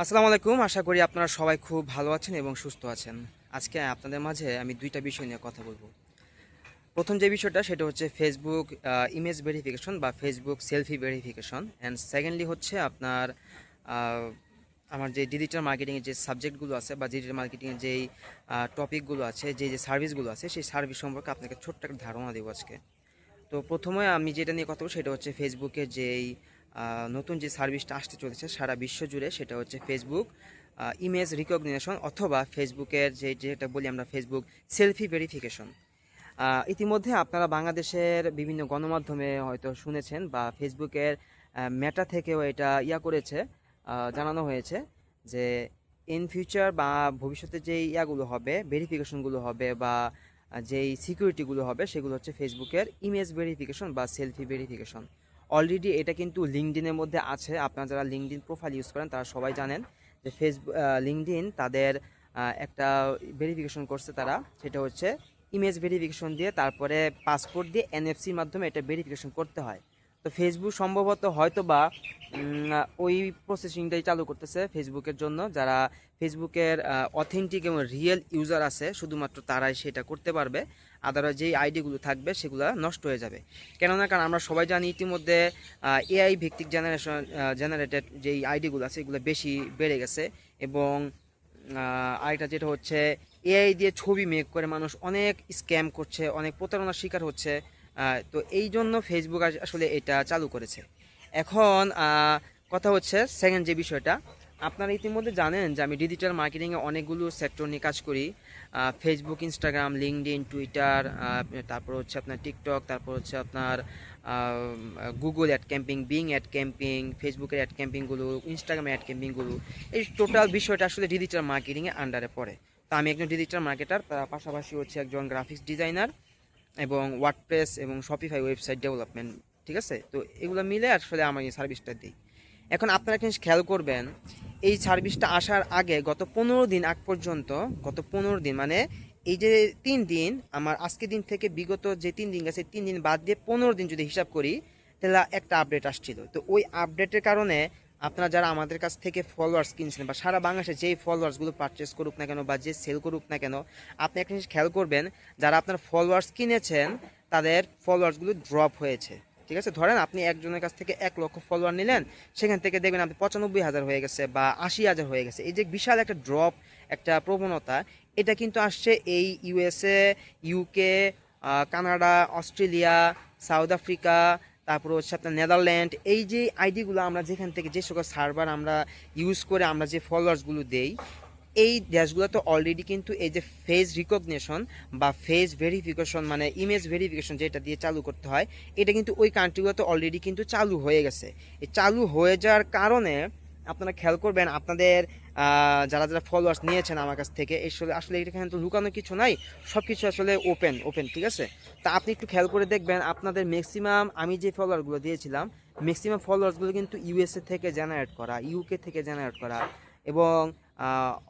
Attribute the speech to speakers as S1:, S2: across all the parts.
S1: আসসালামু আলাইকুম। আশা করি আপনারা সবাই খুব ভালো আছেন এবং সুস্থ আছেন। আজকে আপনাদের মাঝে আমি দুইটা বিষয় নিয়ে কথা বলবো। প্রথম যে বিষয়টা সেটা হচ্ছে ফেসবুক ইমেজ ভেরিফিকেশন বা Facebook selfie verification, and secondly হচ্ছে আপনার আহ, আমার যে ডিজিটাল মার্কেটিংয়ের যে সাবজেক্টগুলো আছে বা ডিজিটাল মার্কেটিংয়ের যেই টপিকগুলো আছে, যে সার্ভিসগুলো আছে, সেই সার্ভিস সম্পর্কে আপনাকে ছোট্ট একটা ধারণা দেবো আজকে। তো প্রথমে আমি যেটা নিয়ে কথা বলবো সেটা হচ্ছে ফেসবুকের যেই নতুন যে সার্ভিসটা আসতে চলেছে সারা বিশ্ব জুড়ে, সেটা হচ্ছে ফেসবুক ইমেজ রিকগনিশন অথবা ফেসবুকের যেটা বলি আমরা ফেসবুক সেলফি ভেরিফিকেশন। ইতিমধ্যে আপনারা বাংলাদেশের বিভিন্ন গণমাধ্যমে হয়তো শুনেছেন বা ফেসবুকের মেটা থেকেও এটা করেছে, জানানো হয়েছে যে ইন ফিউচার বা ভবিষ্যতে যেই হবে, ভেরিফিকেশনগুলো হবে বা যেই সিকিউরিটিগুলো হবে, সেগুলো হচ্ছে ফেসবুকের ইমেজ ভেরিফিকেশন বা সেলফি ভেরিফিকেশন। অলরেডি এটা কিন্তু লিঙ্কডিনের মধ্যে আছে। আপনারা যারা লিঙ্কডিন প্রোফাইল ইউজ করেন তারা সবাই জানেন যে ফেসবুক লিঙ্কডিন তাদের একটা ভেরিফিকেশন করছে তারা, সেটা হচ্ছে ইমেজ ভেরিফিকেশন দিয়ে, তারপরে পাসপোর্ট দিয়ে এনএফসির মাধ্যমে এটা ভেরিফিকেশন করতে হয়। তো ফেসবুক সম্ভবত হয়তো বা ওই প্রসেসিংটাই চালু করতেছে ফেসবুকের জন্য। যারা ফেসবুকের অথেন্টিক এবং রিয়েল ইউজার আছে শুধুমাত্র তারাই সেটা করতে পারবে, আদারওয়াইজ যেই আইডিগুলো থাকবে সেগুলো নষ্ট হয়ে যাবে। কেননা কারণ আমরা সবাই জানি ইতিমধ্যে এআই ভিত্তিক জেনারেটেড যেই আইডিগুলো আছে এগুলো বেশি বেড়ে গেছে। এবং আরেকটা যেটা হচ্ছে এআই দিয়ে ছবি মেক করে মানুষ অনেক স্ক্যাম করছে, অনেক প্রতারণার শিকার হচ্ছে। তো এই জন্য ফেসবুক আসলে এটা চালু করেছে। এখন কথা হচ্ছে সেকেন্ড যে বিষয়টা, আপনারা ইতিমধ্যে জানেন যে আমি ডিজিটাল মার্কেটিংয়ে অনেকগুলো সেক্টর নিয়ে কাজ করি। ফেসবুক, ইনস্টাগ্রাম, লিঙ্কডইন, টুইটার, তারপর হচ্ছে আপনার টিকটক, তারপর হচ্ছে আপনার Google ad campaign, Bing ad campaign, ফেসবুকের অ্যাড ক্যাম্পিংগুলো, ইনস্টাগ্রামের অ্যাড ক্যাম্পিংগুলো, এই টোটাল বিষয়টা আসলে ডিজিটাল মার্কেটিংয়ে আন্ডারে পড়ে। তো আমি একজন ডিজিটাল মার্কেটার, পাশাপাশি হচ্ছে একজন গ্রাফিক্স ডিজাইনার এবং ওয়ার্ডপ্রেস এবং শপিফাই ওয়েবসাইট ডেভেলপমেন্ট। ঠিক আছে, তো এগুলো মিলে আসলে আমি এই সার্ভিসটা দিই। এখন আপনারা একটা জিনিস খেয়াল করবেন, এই সার্ভিসটা আসার আগে গত 15 দিন মানে এই যে 3 দিন, আমার আজকে দিন থেকে বিগত যে 3 দিন গেছে 3 দিন বাদ দিয়ে 15 দিন যদি হিসাব করি, তাহলে একটা আপডেট আসছিল। তো ওই আপডেটের কারণে আপনারা যারা আমাদের কাছ থেকে ফলোয়ার্স কিনছেন বা সারা বাংলাদেশে যেই ফলোয়ার্সগুলো পারচেস করুক না কেন বা যে সেল করুক না কেন, আপনি একটা জিনিস খেয়াল করবেন, যারা আপনার ফলোয়ার্স কিনেছেন তাদের ফলোয়ার্সগুলো ড্রপ হয়েছে। ঠিক আছে, ধরেন আপনি একজনের কাছ থেকে 1 লক্ষ ফলোয়ার নিলেন, সেখান থেকে দেখবেন আপনি 95,000 হয়ে গেছে বা 80,000 হয়ে গেছে। এই যে বিশাল একটা ড্রপ, একটা প্রবণতা, এটা কিন্তু আসছে এই USA, UK, Canada, Australia, south Africa, তারপর হচ্ছে আপনার নেদারল্যান্ড। এই যে আইডিগুলো আমরা যেখান থেকে যে সকল সার্ভার আমরা ইউজ করে আমরা যে ফলোয়ার্সগুলো দেই, এই দেশগুলোতে অলরেডি কিন্তু এই যে ফেস রিকগনিশন বা ফেস ভেরিফিকেশন মানে ইমেজ ভেরিফিকেশন যেটা দিয়ে চালু করতে হয়, এটা কিন্তু ওই কান্ট্রিগুলোতে অলরেডি কিন্তু চালু হয়ে গেছে। এই চালু হয়ে যাওয়ার কারণে আপনারা খেয়াল করবেন আপনাদের যারা যারা ফলোয়ার্স নিয়েছেন আমার কাছ থেকে, আসলে আসলে এখানে তো লুকানো কিছু নাই, সব কিছু আসলে ওপেন ওপেন। ঠিক আছে, তা আপনি একটু খেয়াল করে দেখবেন আপনাদের ম্যাক্সিমাম, আমি যে ফলোয়ারগুলো দিয়েছিলাম ম্যাক্সিমাম ফলোয়ার্সগুলো কিন্তু ইউএসএ থেকে জেনারেট করা, ইউকে থেকে জেনারেট করা এবং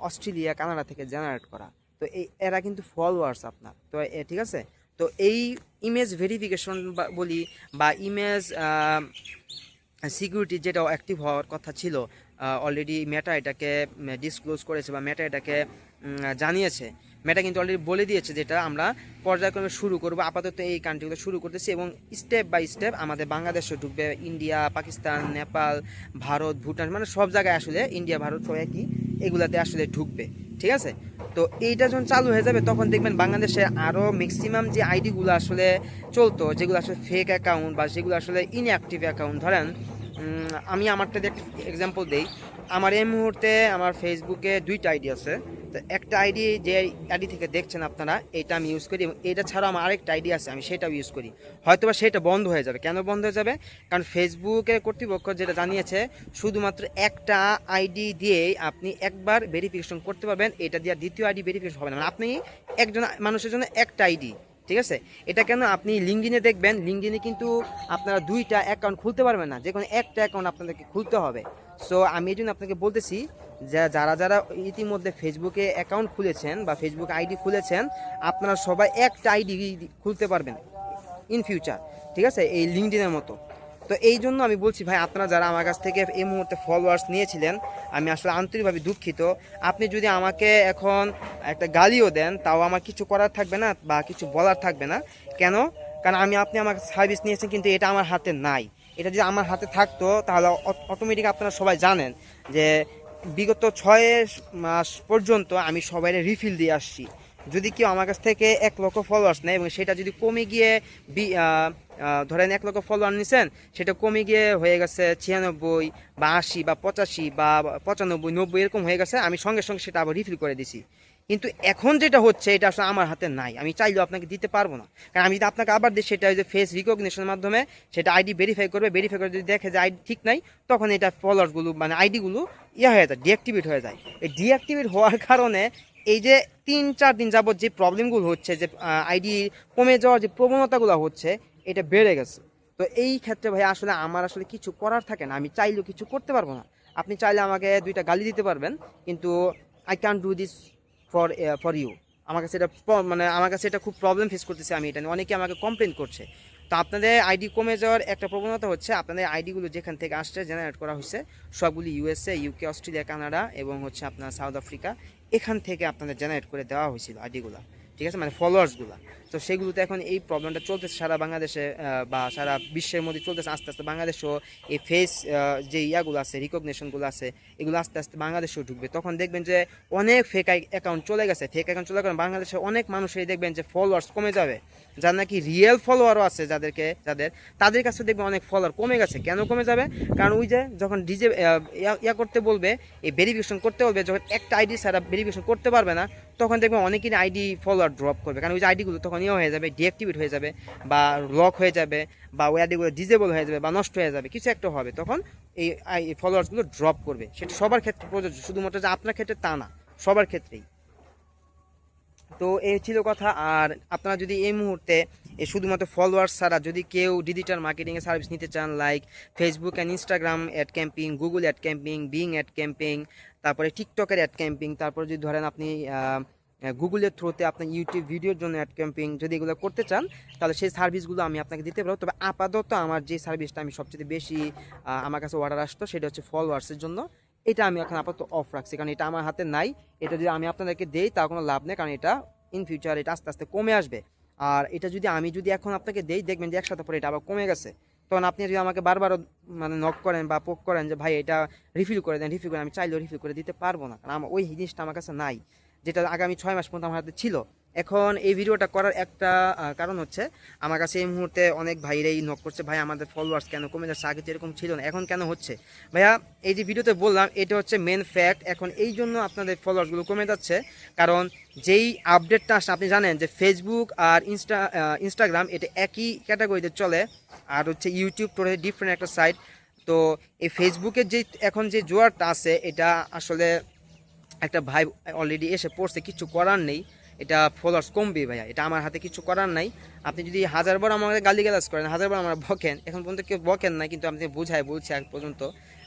S1: অস্ট্রেলিয়া, কানাডা থেকে জেনারেট করা। তো এরা কিন্তু ফলোয়ার্স আপনার। তো ঠিক আছে, তো এই ইমেজ ভেরিফিকেশন বলি বা ইমেজ সিকিউরিটি যেটা অ্যাক্টিভ হওয়ার কথা ছিল, অলরেডি মেটা এটাকে ডিসক্লোজ করেছে বা মেটা এটাকে জানিয়েছে। মেটা কিন্তু অলরেডি বলে দিয়েছে যেটা আমরা পর্যায়ক্রমে শুরু করব। আপাতত এই কান্ট্রিগুলো শুরু করতেছি এবং স্টেপ বাই স্টেপ আমাদের বাংলাদেশে ঢুকবে, ইন্ডিয়া, পাকিস্তান, নেপাল, ভারত, ভুটান, মানে সব জায়গায় আসলে ইন্ডিয়া, ভারত সব একই, এগুলাতে আসলে ঢুকবে। ঠিক আছে, তো এইটা যখন চালু হয়ে যাবে তখন দেখবেন বাংলাদেশে আরও ম্যাক্সিমাম যে আইডিগুলো আসলে চলতো, যেগুলো আসলে ফেক অ্যাকাউন্ট বা যেগুলো আসলে ইনঅ্যাক্টিভ অ্যাকাউন্ট, ধরেন আমি আমারটা একটা এক্সাম্পল দেই। আমার এই মুহূর্তে আমার ফেসবুকে 2টা আইডি আছে। তো একটা আইডি, যে আইডি থেকে দেখছেন আপনারা, এটা আমি ইউজ করি এবং এটা ছাড়াও আমার আরেকটা আইডি আছে, আমি সেটাও ইউজ করি। হয়তোবা সেটা বন্ধ হয়ে যাবে। কেন বন্ধ হয়ে যাবে? কারণ ফেসবুকের কর্তৃপক্ষ যেটা জানিয়েছে, শুধুমাত্র একটা আইডি দিয়েই আপনি একবার ভেরিফিকেশন করতে পারবেন, এটা দিয়ে দ্বিতীয় আইডি ভেরিফিকেশন হবে না। মানে আপনি একজন মানুষের জন্য একটা আইডি। ঠিক আছে, এটা কেন আপনি লিঙ্কডিনে দেখবেন, লিঙ্কডিনে কিন্তু আপনারা 2টা অ্যাকাউন্ট খুলতে পারবেন না, যে কোনো একটা অ্যাকাউন্ট আপনাদেরকে খুলতে হবে। সো আমি এই জন্য আপনাকে বলতেছি যে যারা যারা ইতিমধ্যে ফেসবুকে অ্যাকাউন্ট খুলেছেন বা ফেসবুক আইডি খুলেছেন, আপনারা সবাই একটা আইডি খুলতে পারবেন ইন ফিউচার। ঠিক আছে, এই লিঙ্কডিনের মতো। তো এই জন্য আমি বলছি ভাই, আপনারা যারা আমার কাছ থেকে এই মুহূর্তে ফলোয়ার্স নিয়েছিলেন, আমি আসলে আন্তরিকভাবে দুঃখিত। আপনি যদি আমাকে এখন একটা গালিও দেন, তাও আমার কিছু করার থাকবে না বা কিছু বলার থাকবে না। কেন? কারণ আপনি আমার সার্ভিস নিয়েছেন, কিন্তু এটা আমার হাতে নাই। এটা যদি আমার হাতে থাকতো তাহলে অটোমেটিক আপনারা সবাই জানেন যে বিগত 6 মাস পর্যন্ত আমি সবাই রিফিল দিয়ে আসছি। যদি কেউ আমার কাছ থেকে 1 লক্ষ ফলোয়ার্স নেয় এবং সেটা যদি কমে গিয়ে ধরেন 1 লক্ষ ফলোয়ার নিছেন, সেটা কমে গিয়ে হয়ে গেছে 96 বা 80 বা 85 বা 95 90 এরকম হয়ে গেছে, আমি সঙ্গে সঙ্গে সেটা আবার রিফিল করে দিছি। কিন্তু এখন যেটা হচ্ছে এটা আসলে আমার হাতে নাই, আমি চাইলেও আপনাকে দিতে পারবো না। কারণ আমি যদি আপনাকে আবার দিই, সেটা যে ফেস রিকগনিশনের মাধ্যমে সেটা আইডি ভেরিফাই করবে, ভেরিফাই করে যদি দেখে যে আইডি ঠিক নাই, তখন এটা ফলোয়ার্সগুলো মানে আইডিগুলো হয়ে যায়, ডিঅ্যাক্টিভেট হয়ে যায়। এই ডিঅ্যাক্টিভেট হওয়ার কারণে এই যে 3-4 দিন যাবত যে প্রবলেমগুলো হচ্ছে, যে আইডি কমে যাওয়ার যে প্রবণতাগুলো হচ্ছে, এটা বেড়ে গেছে। তো এই ক্ষেত্রে ভাই আসলে আমার আসলে কিছু করার থাকে না, আমি চাইলেও কিছু করতে পারবো না। আপনি চাইলে আমাকে 2টা গালি দিতে পারবেন, কিন্তু I can do this for you. আমার কাছে এটা মানে আমার কাছে এটা খুব প্রবলেম ফেস করতেছে, আমি এটা নিয়ে অনেকে আমাকে কমপ্লেন করছে। তো আপনাদের আইডি কমে যাওয়ার একটা প্রবণতা হচ্ছে, আপনাদের আইডিগুলো যেখান থেকে আসছে, জেনারেট করা হয়েছে, সবগুলি ইউএসএ, ইউকে, অস্ট্রেলিয়া, কানাডা এবং হচ্ছে আপনার সাউথ আফ্রিকা, এখান থেকে আপনাদের জেনারেট করে দেওয়া হয়েছিল আইডিগুলো, ঠিক আছে, মানে ফলোয়ার্সগুলো। তো সেগুলোতে এখন এই প্রবলেমটা চলতেছে সারা বাংলাদেশে বা সারা বিশ্বের মধ্যে চলতেছে। আস্তে আস্তে বাংলাদেশেও এই ফেস যে ইয়াগুলো আছে, রিকগনিশনগুলো আছে, এগুলো আস্তে আস্তে বাংলাদেশেও ঢুকবে। তখন দেখবেন যে অনেক ফেক অ্যাকাউন্ট চলে গেছে। ফেক অ্যাকাউন্ট চলে গেলে বাংলাদেশে অনেক মানুষই দেখবেন যে ফলোয়ার্স কমে যাবে, যার নাকি রিয়েল ফলোয়ারও আছে, তাদের কাছে দেখবেন অনেক ফলোয়ার কমে গেছে। কেন কমে যাবে? কারণ ওই যে যখন ডিজে ইয়া করতে বলবে, এই ভেরিফিকেশন করতে বলবে, যখন একটা আইডি ছাড়া ভেরিফিকেশন করতে পারবে না, তখন দেখবেন অনেকেরই আইডি ফলোয়ার ড্রপ করবে। কারণ ওই যে আইডিগুলো তখন হয়ে যাবে, ডিঅ্যাক্টিভেট হয়ে যাবে বা লক হয়ে যাবে, বা ওই আইডিগুলো ডিজেবল হয়ে যাবে বা নষ্ট হয়ে যাবে, কিছু একটা হবে, তখন এই ফলোয়ার্সগুলো ড্রপ করবে। সেটা সবার ক্ষেত্রে প্রযোজ্য, শুধুমাত্র যে আপনার ক্ষেত্রে তা না, সবার ক্ষেত্রেই। তো এই ছিল কথা। আর আপনারা যদি এই মুহূর্তে শুধুমাত্র ফলোয়ার্স ছাড়া যদি কেউ ডিজিটাল মার্কেটিংয়ের সার্ভিস নিতে চান, like Facebook and Instagram ad campaign, Google ad campaign, Bing ad campaign, তারপরে টিকটকের অ্যাড ক্যাম্পিং, তারপরে যদি ধরেন আপনি গুগলের থ্রুতে আপনার ইউটিউব ভিডিওর জন্য অ্যাড ক্যাম্পিং যদি এগুলো করতে চান, তাহলে সেই সার্ভিসগুলো আমি আপনাকে দিতে পারবো। তবে আপাতত আমার যে সার্ভিসটা আমি সবচেয়ে বেশি আমার কাছে অর্ডার আসতো, সেটা হচ্ছে ফলোয়ার্সের জন্য। এটা আমি এখন আপাতত অফ রাখছি, কারণ এটা আমার হাতে নাই। এটা যদি আমি আপনাদেরকে দেই তার কোনো লাভ নেই, কারণ এটা ইন ফিউচার এটা আস্তে আস্তে কমে আসবে। আর এটা যদি আমি এখন আপনাকে দেই, দেখবেন যে 1 সপ্তাহ পরে এটা আবার কমে গেছে। তখন আপনি যদি আমাকে বারবার মানে নক করেন বা পোক করেন যে ভাই এটা রিফিল করে দেন, রিফিল করে, আমি চাইলেও রিফিল করে দিতে পারবো না, কারণ আমার ওই জিনিসটা আমার কাছে নাই, যেটা আগামী 6 মাস পর্যন্ত আমার হাতে ছিল। এখন এই ভিডিওটা করার একটা কারণ হচ্ছে, আমার কাছে এই মুহূর্তে অনেক ভাইরাই নক করছে, ভাই আমাদের ফলোয়ার্স কেন কমে যাচ্ছে, আগে তো এরকম ছিল না, এখন কেন হচ্ছে। ভাইয়া এই যে ভিডিওতে বললাম, এটা হচ্ছে মেন ফ্যাক্ট। এখন এই জন্য আপনাদের ফলোয়ার্সগুলো কমে যাচ্ছে, কারণ যেই আপডেটটা আসছে, আপনি জানেন যে ফেসবুক আর ইনস্টাগ্রাম এটা একই ক্যাটাগরিতে চলে, আর হচ্ছে ইউটিউব টোটালি ডিফারেন্ট একটা সাইট। তো এই ফেসবুকের যে এখন যে জোয়ারটা আছে, এটা আসলে একটা ভাই অলরেডি এসে পড়ছে, কিছু করার নেই, এটা ফলোয়ার্স কমবে ভাইয়া, এটা আমার হাতে কিছু করার নাই। আপনি যদি 1000বার আমাকে গালিগালাজ করেন, 1000বার আমার বকেন, এখন পর্যন্ত কেউ বকেন নাই, কিন্তু আপনি বোঝায় বলছি আজ পর্যন্ত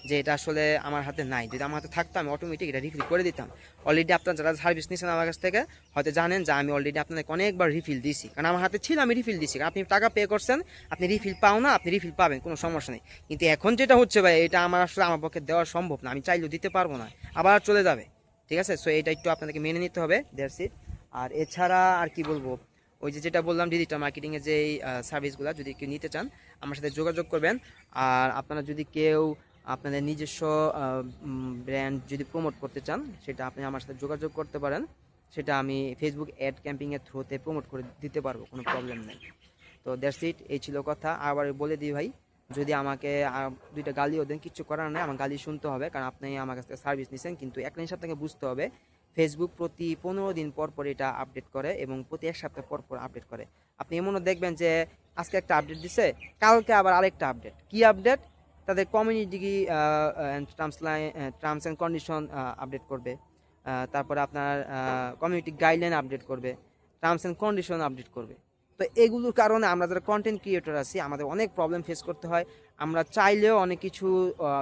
S1: যে এটা আসলে আমার হাতে নাই। যদি আমার হাতে থাকতো আমি অটোমেটিক এটা রিফিল করে দিতাম। অলরেডি আপনারা যারা সার্ভিস নিয়েছেন আমার কাছ থেকে হয়তো জানেন যে আমি অলরেডি আপনাদেরকে অনেকবার রিফিল দিছি, কারণ আমার হাতে ছিল, আমি রিফিল দিছি। আপনি টাকা পে করছেন, আপনি রিফিল পাও না, আপনি রিফিল পাবেন, কোনো সমস্যা নেই। কিন্তু এখন যেটা হচ্ছে ভাই, এটা আমার আসলে আমার পক্ষে দেওয়া সম্ভব না, আমি চাইলেও দিতে পারবো না, আবার চলে যাবে, ঠিক আছে। সো এটা একটু আপনাদেরকে মেনে নিতে হবে, দ্যাটস ইট। আর এছাড়া আর কি বলবো, ওই যে যেটা বললাম ডিজিটাল মার্কেটিংয়ের যে সার্ভিসগুলো যদি কেউ নিতে চান আমার সাথে যোগাযোগ করবেন। আর আপনারা যদি কেউ আপনাদের নিজস্ব ব্র্যান্ড যদি প্রমোট করতে চান, সেটা আপনি আমার সাথে যোগাযোগ করতে পারেন, সেটা আমি ফেসবুক অ্যাড ক্যাম্পিংয়ের থ্রুতে প্রমোট করে দিতে পারবো, কোনো প্রবলেম নেই। তো দ্যাটস ইট, এই ছিল কথা। আবার বলে দিই ভাই, যদি আমাকে 2টা গালিও দেন, কিচ্ছু করার নেই, আমার গালি শুনতে হবে, কারণ আপনি আমার কাছ থেকে সার্ভিস নিছেন। কিন্তু একটা জিনিস আপনাকে বুঝতে হবে, ফেসবুক প্রতি 15 দিন পর পর এটা আপডেট করে এবং প্রতি 1 সপ্তাহ পর পর আপডেট করে। আপনি এমনও দেখবেন যে আজকে একটা আপডেট দিছে, কালকে আবার আরেকটা আপডেট। কি আপডেট? তাদের community terms and condition update করবে, তারপরে আপনার কমিউনিটি গাইডলাইন আপডেট করবে, টার্মস অ্যান্ড কন্ডিশন আপডেট করবে। তো এগুলোর কারণে আমরা যারা কন্টেন্ট ক্রিয়েটর আছি, আমাদের অনেক প্রবলেম ফেস করতে হয়। আমরা চাইলেও অনেক কিছু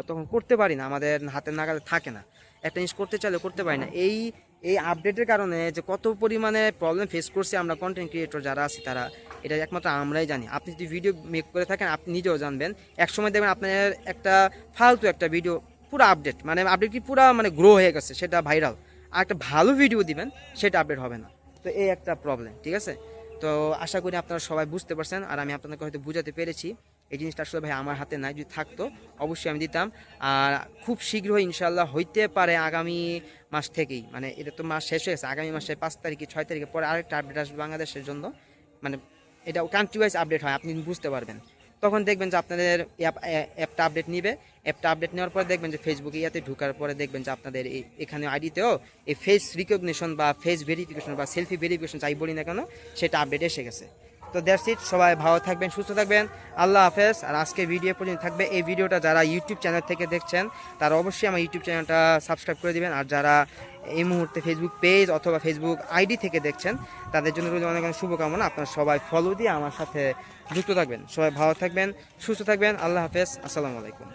S1: তখন করতে পারি না, আমাদের হাতের নাগালে থাকে না, একটা জিনিস করতে চাইলেও করতে পারি না। এই আপডেটের কারণে যে কত পরিমাণে প্রবলেম ফেস করছি আমরা কন্টেন্ট ক্রিয়েটর যারা আছি তারা, এটা একমাত্র আমরাই জানি। আপনি যদি ভিডিও মেক করে থাকেন আপনি নিজেও জানবেন, একসময় দেখবেন আপনার একটা ফালতু একটা ভিডিও পুরো আপডেট, মানে আপডেট কি পুরো মানে গ্রো হয়ে গেছে, সেটা ভাইরাল। আর একটা ভালো ভিডিও দিবেন সেটা আপডেট হবে না। তো এই একটা প্রবলেম, ঠিক আছে? তো আশা করি আপনারা সবাই বুঝতে পারছেন, আর আমি আপনাদেরকে হয়তো বুঝাতে পেরেছি। এই জিনিসটা আসলে ভাই আমার হাতে নাই, যদি থাকতো অবশ্যই আমি দিতাম। আর খুব শীঘ্রই ইনশাল্লাহ হইতে পারে আগামী মাস থেকেই, মানে এটা তো মাস শেষ হয়ে গেছে, আগামী মাসের 5 তারিখে 6 তারিখে পরে আরেকটা আপডেট আসবে বাংলাদেশের জন্য। মানে এটা কান্ট্রি ওয়াইজ আপডেট হয়, আপনি বুঝতে পারবেন। তখন দেখবেন যে আপনাদের অ্যাপটা আপডেট নিবে। অ্যাপটা আপডেট নেওয়ার পরে দেখবেন যে ফেসবুকে ইয়াতে ঢোকার পরে দেখবেন যে আপনাদের এখানে আইডিতেও এই ফেস রিকগনিশন বা ফেস ভেরিফিকেশন বা সেলফি ভেরিফিকেশন যাই বলি না কেন, সেটা আপডেট এসে গেছে। তো দ্যাটস ইট, সবাই ভালো থাকবেন, সুস্থ থাকবেন, আল্লাহ হাফেজ। আর আজকে ভিডিও পর্যন্ত থাকবে। এই ভিডিওটা যারা ইউটিউব চ্যানেল থেকে দেখছেন তারা অবশ্যই আমার ইউটিউব চ্যানেলটা সাবস্ক্রাইব করে দিবেন। আর যারা এই মুহূর্তে ফেসবুক পেজ অথবা ফেসবুক আইডি থেকে দেখছেন তাদের জন্য রইল অনেক অনেক শুভকামনা। আপনারা সবাই ফলো দিয়ে আমার সাথে যুক্ত থাকবেন। সবাই ভালো থাকবেন, সুস্থ থাকবেন, আল্লাহ হাফেজ, আসসালামু আলাইকুম।